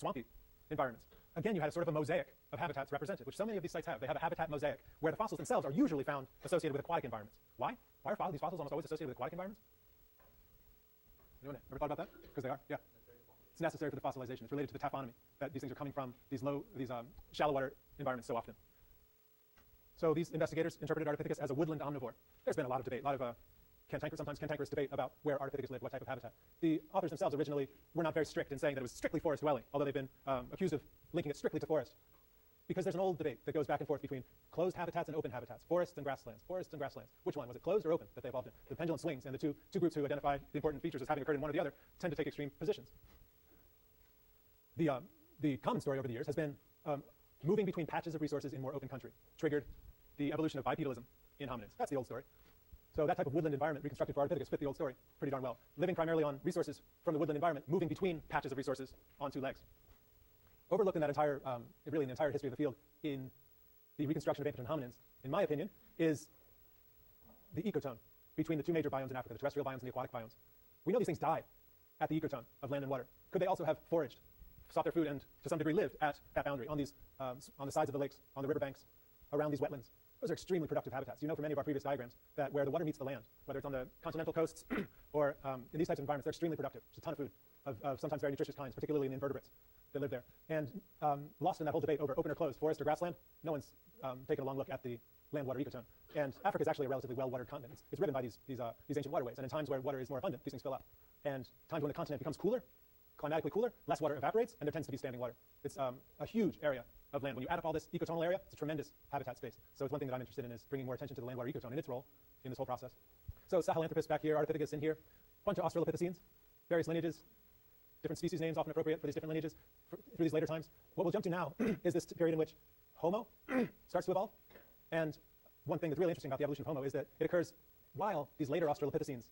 swampy environments. Again, you had a sort of a mosaic of habitats represented, which so many of these sites have. They have a habitat mosaic where the fossils themselves are usually found associated with aquatic environments. Why? Why are these fossils almost always associated with aquatic environments? Anyone ever thought about that? Because they are, yeah. It's necessary for the fossilization. It's related to the taphonomy, that these things are coming from these shallow water environments so often. So these investigators interpreted Ardipithecus as a woodland omnivore. There's been a lot of debate, a lot of sometimes cantankerous debate about where Ardipithecus lived, what type of habitat. The authors themselves originally were not very strict in saying that it was strictly forest dwelling, although they've been accused of linking it strictly to forest. Because there's an old debate that goes back and forth between closed habitats and open habitats, forests and grasslands, forests and grasslands. Which one? Was it closed or open that they evolved in? The pendulum swings, and the two groups who identify the important features as having occurred in one or the other tend to take extreme positions. The common story over the years has been moving between patches of resources in more open country triggered the evolution of bipedalism in hominids. That's the old story. So that type of woodland environment reconstructed for Ardipithecus fit the old story pretty darn well. Living primarily on resources from the woodland environment, moving between patches of resources on two legs. Overlooked in that entire, really in the entire history of the field in the reconstruction of ancient hominins, in my opinion, is the ecotone between the two major biomes in Africa, the terrestrial biomes and the aquatic biomes. We know these things died at the ecotone of land and water. Could they also have foraged, sought their food, and to some degree lived at that boundary on these, on the sides of the lakes, on the riverbanks, around these wetlands? Those are extremely productive habitats. You know from many of our previous diagrams that where the water meets the land, whether it's on the continental coasts or in these types of environments, they're extremely productive. There's a ton of food of sometimes very nutritious kinds, particularly in the invertebrates that live there. And lost in that whole debate over open or closed, forest or grassland, no one's taken a long look at the land-water ecotone. And Africa is actually a relatively well-watered continent. It's riven by these ancient waterways. And in times where water is more abundant, these things fill up. And times when the continent becomes cooler, climatically cooler, less water evaporates, and there tends to be standing water. It's a huge area of land. When you add up all this ecotonal area, it's a tremendous habitat space. So it's one thing that I'm interested in is bringing more attention to the land-water ecotone and its role in this whole process. So Sahelanthropus back here, Ardipithecus in here, a bunch of Australopithecines, various lineages, different species names often appropriate for these different lineages through these later times. What we'll jump to now is this period in which Homo starts to evolve. And one thing that's really interesting about the evolution of Homo is that it occurs while these later Australopithecines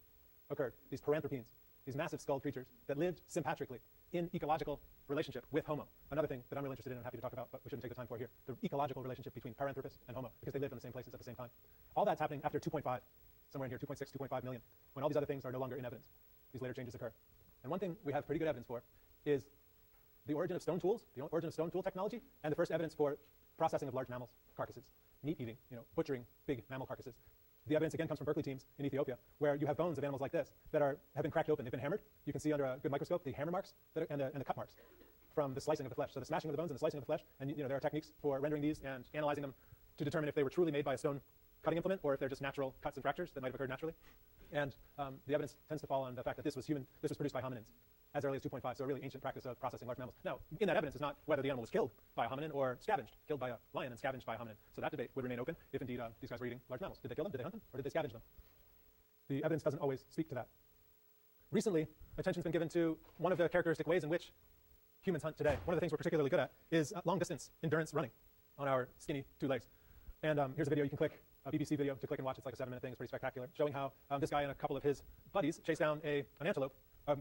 occurred, these paranthropines, these massive skulled creatures that lived sympatrically in ecological relationship with Homo. Another thing that I'm really interested in and happy to talk about, but we shouldn't take the time for here, the ecological relationship between Paranthropus and Homo, because they lived in the same places at the same time. All that's happening after 2.5, somewhere in here, 2.6, 2.5 million, when all these other things are no longer in evidence. These later changes occur. And one thing we have pretty good evidence for is the origin of stone tools, the origin of stone tool technology, and the first evidence for processing of large mammals, carcasses, meat eating, butchering big mammal carcasses. The evidence again comes from Berkeley teams in Ethiopia, where you have bones of animals like this that have been cracked open. They've been hammered. You can see under a good microscope the hammer marks and the cut marks from the slicing of the flesh. So the smashing of the bones and the slicing of the flesh, and there are techniques for rendering these and analyzing them to determine if they were truly made by a stone cutting implement or if they're just natural cuts and fractures that might have occurred naturally. And the evidence tends to fall on the fact that this was produced by hominins as early as 2.5, so a really ancient practice of processing large mammals. Now, in that evidence is not whether the animal was killed by a hominin or scavenged, killed by a lion and scavenged by a hominin. So that debate would remain open if indeed these guys were eating large mammals. Did they kill them? Did they hunt them? Or did they scavenge them? The evidence doesn't always speak to that. Recently, attention's been given to one of the characteristic ways in which humans hunt today. One of the things we're particularly good at is long-distance endurance running on our skinny two legs. And here's a video you can click, a BBC video to click and watch. It's like a 7-minute thing. It's pretty spectacular, showing how this guy and a couple of his buddies chase down an antelope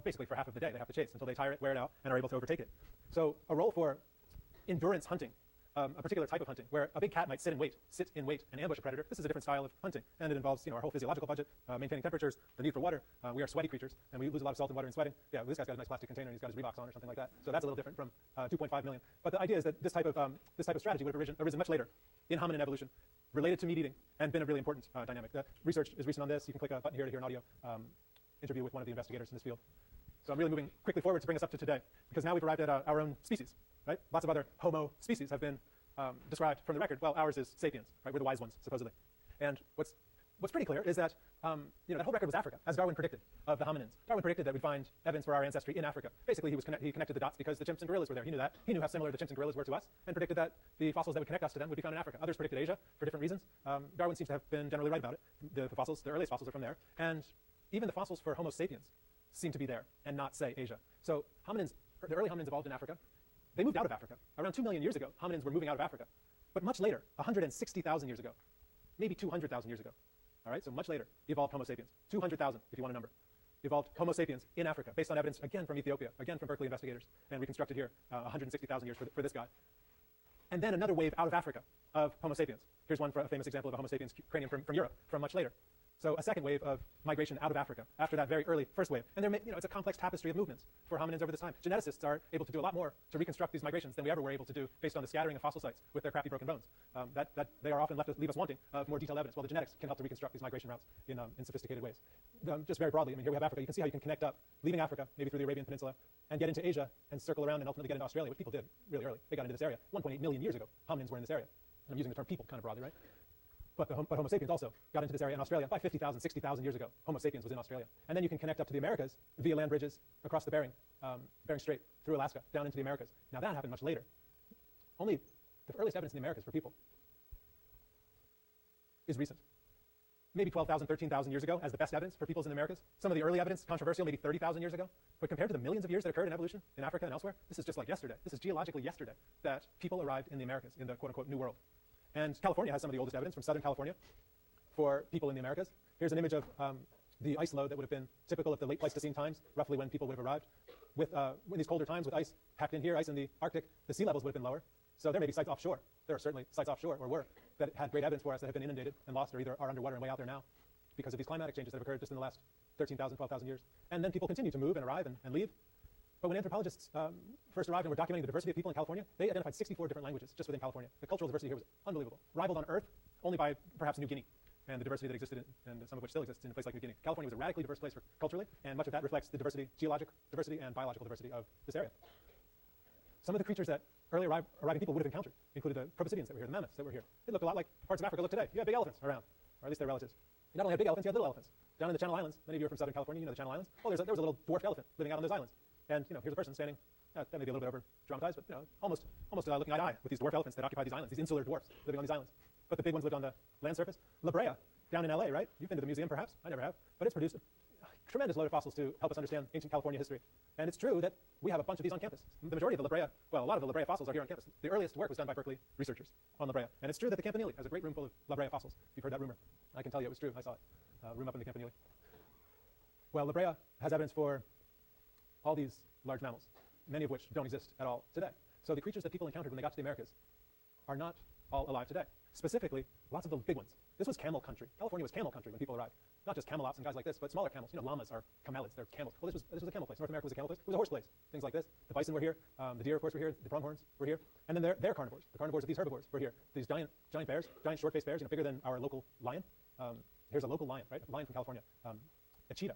basically for half of the day. They have to chase until they tire it, wear it out, and are able to overtake it. So a role for endurance hunting, a particular type of hunting, where a big cat might sit in wait and ambush a predator. This is a different style of hunting, and it involves our whole physiological budget, maintaining temperatures, the need for water. We are sweaty creatures, and we lose a lot of salt and water in sweating. Yeah, well, this guy's got a nice plastic container, and he's got his Reeboks on or something like that. So that's a little different from 2.5 million. But the idea is that this type of strategy would have arisen much later in hominin evolution, related to meat eating, and been a really important dynamic. The research is recent on this. You can click a button here to hear an audio interview with one of the investigators in this field. So I'm really moving quickly forward to bring us up to today, because now we've arrived at our own species, right? Lots of other Homo species have been described from the record. Well, ours is sapiens, right? We're the wise ones, supposedly. And what's pretty clear is that that whole record was Africa, as Darwin predicted of the hominins. Darwin predicted that we'd find evidence for our ancestry in Africa. Basically, he connected the dots because the chimps and gorillas were there. He knew that. He knew how similar the chimps and gorillas were to us, and predicted that the fossils that would connect us to them would be found in Africa. Others predicted Asia for different reasons. Darwin seems to have been generally right about it. The earliest fossils are from there, and even the fossils for Homo sapiens seem to be there and not, say, Asia. So the early hominins evolved in Africa. They moved out of Africa. Around 2 million years ago, hominins were moving out of Africa. But much later, 160,000 years ago, maybe 200,000 years ago, all right, so much later, evolved Homo sapiens. 200,000, if you want a number. Evolved Homo sapiens in Africa, based on evidence, again, from Ethiopia, again, from Berkeley investigators, and reconstructed here 160,000 years for this guy. And then another wave out of Africa of Homo sapiens. Here's a famous example of a Homo sapiens cranium from Europe, from much later. So a second wave of migration out of Africa after that very early first wave. And it's a complex tapestry of movements for hominins over this time. Geneticists are able to do a lot more to reconstruct these migrations than we ever were able to do based on the scattering of fossil sites with their crappy broken bones. That they are often leave us wanting more detailed evidence, while the genetics can help to reconstruct these migration routes in sophisticated ways. Just very broadly, I mean, here we have Africa. You can see how you can connect up, leaving Africa, maybe through the Arabian Peninsula, and get into Asia and circle around and ultimately get into Australia, which people did really early. They got into this area. 1.8 million years ago, hominins were in this area. And I'm using the term people kind of broadly, right? But Homo sapiens also got into this area in Australia by 50,000, 60,000 years ago. Homo sapiens was in Australia. And then you can connect up to the Americas via land bridges across the Bering Strait through Alaska down into the Americas. Now that happened much later. Only the earliest evidence in the Americas for people is recent. Maybe 12,000, 13,000 years ago as the best evidence for peoples in the Americas. Some of the early evidence, controversial, maybe 30,000 years ago. But compared to the millions of years that occurred in evolution in Africa and elsewhere, this is just like yesterday. This is geologically yesterday that people arrived in the Americas, in the quote-unquote New World. And California has some of the oldest evidence from Southern California for people in the Americas. Here's an image of the ice load that would have been typical of the late Pleistocene times, roughly when people would have arrived. With in these colder times with ice packed in here, ice in the Arctic, the sea levels would have been lower. So there may be sites offshore. There are certainly sites offshore, or were, that had great evidence for us that have been inundated and lost, or either are underwater and way out there now because of these climatic changes that have occurred just in the last 13,000, 12,000 years. And then people continue to move and arrive and leave. But when anthropologists first arrived and were documenting the diversity of people in California, they identified 64 different languages just within California. The cultural diversity here was unbelievable, rivaled on Earth only by perhaps New Guinea and the diversity that existed and some of which still exists in a place like New Guinea. California was a radically diverse place culturally, and much of that reflects the diversity, geologic diversity and biological diversity of this area. Some of the creatures that early arriving people would have encountered included the proboscideans that were here, the mammoths that were here. They look a lot like parts of Africa look today. You have big elephants around, or at least their relatives. You not only have big elephants, you have little elephants. Down in the Channel Islands, many of you are from Southern California, you know the Channel Islands. Oh, there was a little dwarfed elephant living out on those islands. And here's a person standing, that may be a little bit over dramatized, but almost looking eye to eye with these dwarf elephants that occupy these islands, these insular dwarfs living on these islands. But the big ones lived on the land surface. La Brea, down in LA, right? You've been to the museum perhaps? I never have. But it's produced a tremendous load of fossils to help us understand ancient California history. And it's true that we have a bunch of these on campus. The majority of the La Brea, well, a lot of the La Brea fossils are here on campus. The earliest work was done by Berkeley researchers on La Brea. And it's true that the Campanile has a great room full of La Brea fossils. If you've heard that rumor, I can tell you it was true. I saw it. Room up in the Campanile. Well, La Brea has evidence for all these large mammals, many of which don't exist at all today. So the creatures that people encountered when they got to the Americas are not all alive today. Specifically, lots of the big ones. This was camel country. California was camel country when people arrived. Not just camelops and guys like this, but smaller camels. Llamas are camelids. They're camels. Well, this was a camel place. North America was a camel place. It was a horse place. Things like this. The bison were here. The deer, of course, were here. The pronghorns were here. And then they're carnivores. The carnivores of these herbivores were here. These giant bears, giant short-faced bears, bigger than our local lion. Here's a local lion, right? A lion from California. A cheetah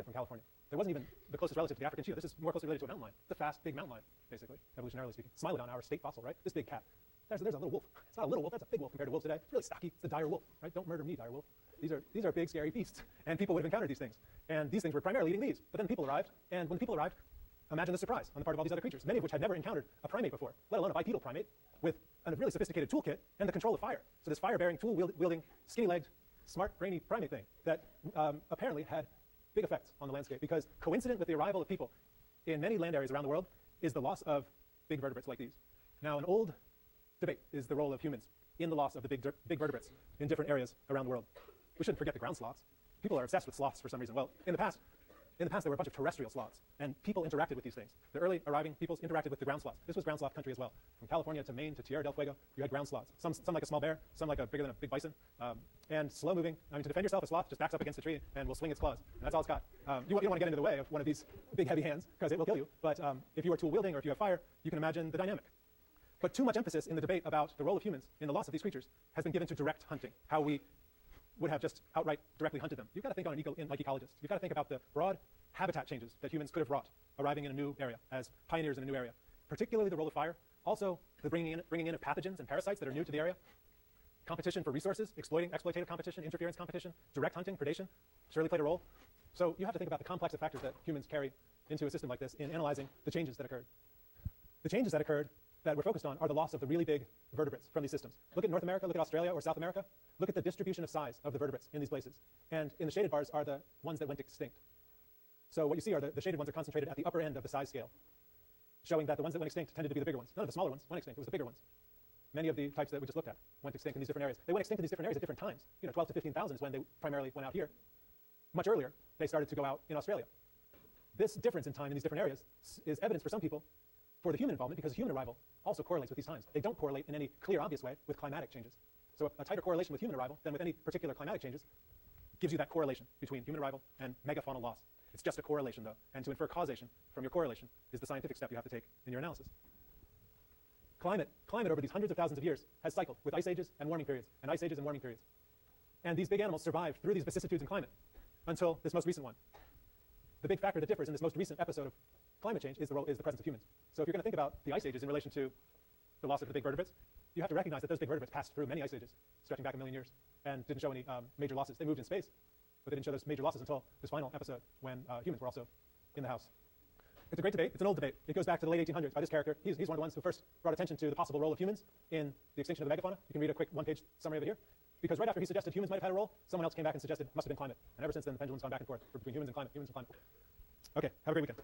from California. There wasn't even the closest relative to the African cheetah. This is more closely related to a mountain lion. The fast, big mountain lion, basically, evolutionarily speaking. Smilodon, our state fossil, right? This big cat. There's a little wolf. It's not a little wolf. That's a big wolf compared to wolves today. It's really stocky. It's the dire wolf, right? Don't murder me, dire wolf. These are big, scary beasts, and people would have encountered these things. And these things were primarily eating these. But then people arrived, and when people arrived, imagine the surprise on the part of all these other creatures, many of which had never encountered a primate before, let alone a bipedal primate, with a really sophisticated toolkit and the control of fire. So this fire-bearing, tool-wielding, skinny-legged, smart, brainy primate thing that apparently had big effects on the landscape, because coincident with the arrival of people in many land areas around the world is the loss of big vertebrates like these. Now, an old debate is the role of humans in the loss of the big vertebrates in different areas around the world. We shouldn't forget the ground sloths. People are obsessed with sloths for some reason. Well, in the past, there were a bunch of terrestrial sloths, and people interacted with these things. The early arriving peoples interacted with the ground sloths. This was ground sloth country as well. From California to Maine to Tierra del Fuego, you had ground sloths. Some like a small bear, some like bigger than a big bison, and slow moving. I mean, to defend yourself, a sloth just backs up against a tree and will swing its claws. And that's all it's got. You don't want to get into the way of one of these big, heavy hands, because it will kill you. But if you are tool wielding or if you have fire, you can imagine the dynamic. But too much emphasis in the debate about the role of humans in the loss of these creatures has been given to direct hunting, how we would have just outright directly hunted them. You've got to think like ecologists. You've got to think about the broad habitat changes that humans could have wrought arriving in a new area as pioneers in a new area, particularly the role of fire, also the bringing in of pathogens and parasites that are new to the area, competition for resources, exploitative competition, interference competition, direct hunting, predation, surely played a role. So you have to think about the complex of factors that humans carry into a system like this in analyzing the changes that occurred. The changes that occurred that we're focused on are the loss of the really big vertebrates from these systems. Look at North America, look at Australia or South America. Look at the distribution of size of the vertebrates in these places. And in the shaded bars are the ones that went extinct. So what you see are the shaded ones are concentrated at the upper end of the size scale, showing that the ones that went extinct tended to be the bigger ones. None of the smaller ones went extinct. It was the bigger ones. Many of the types that we just looked at went extinct in these different areas. They went extinct in these different areas at different times. 12 to 15,000 is when they primarily went out here. Much earlier, they started to go out in Australia. This difference in time in these different areas is evidence for some people for the human involvement, because human arrival also correlates with these times. They don't correlate in any clear, obvious way with climatic changes. So a tighter correlation with human arrival than with any particular climatic changes gives you that correlation between human arrival and megafaunal loss. It's just a correlation, though, and to infer causation from your correlation is the scientific step you have to take in your analysis. Climate over these hundreds of thousands of years has cycled with ice ages and warming periods, and ice ages and warming periods. And these big animals survived through these vicissitudes in climate until this most recent one. The big factor that differs in this most recent episode of climate change is the presence of humans. So if you're going to think about the ice ages in relation to the loss of the big vertebrates, you have to recognize that those big vertebrates passed through many ice ages, stretching back 1 million years, and didn't show any major losses. They moved in space, but they didn't show those major losses until this final episode when humans were also in the house. It's a great debate. It's an old debate. It goes back to the late 1800s by this character. He's one of the ones who first brought attention to the possible role of humans in the extinction of the megafauna. You can read a quick one-page summary of it here. Because right after he suggested humans might have had a role, someone else came back and suggested it must have been climate. And ever since then, the pendulum's gone back and forth between humans and climate, humans and climate. Okay, have a great weekend.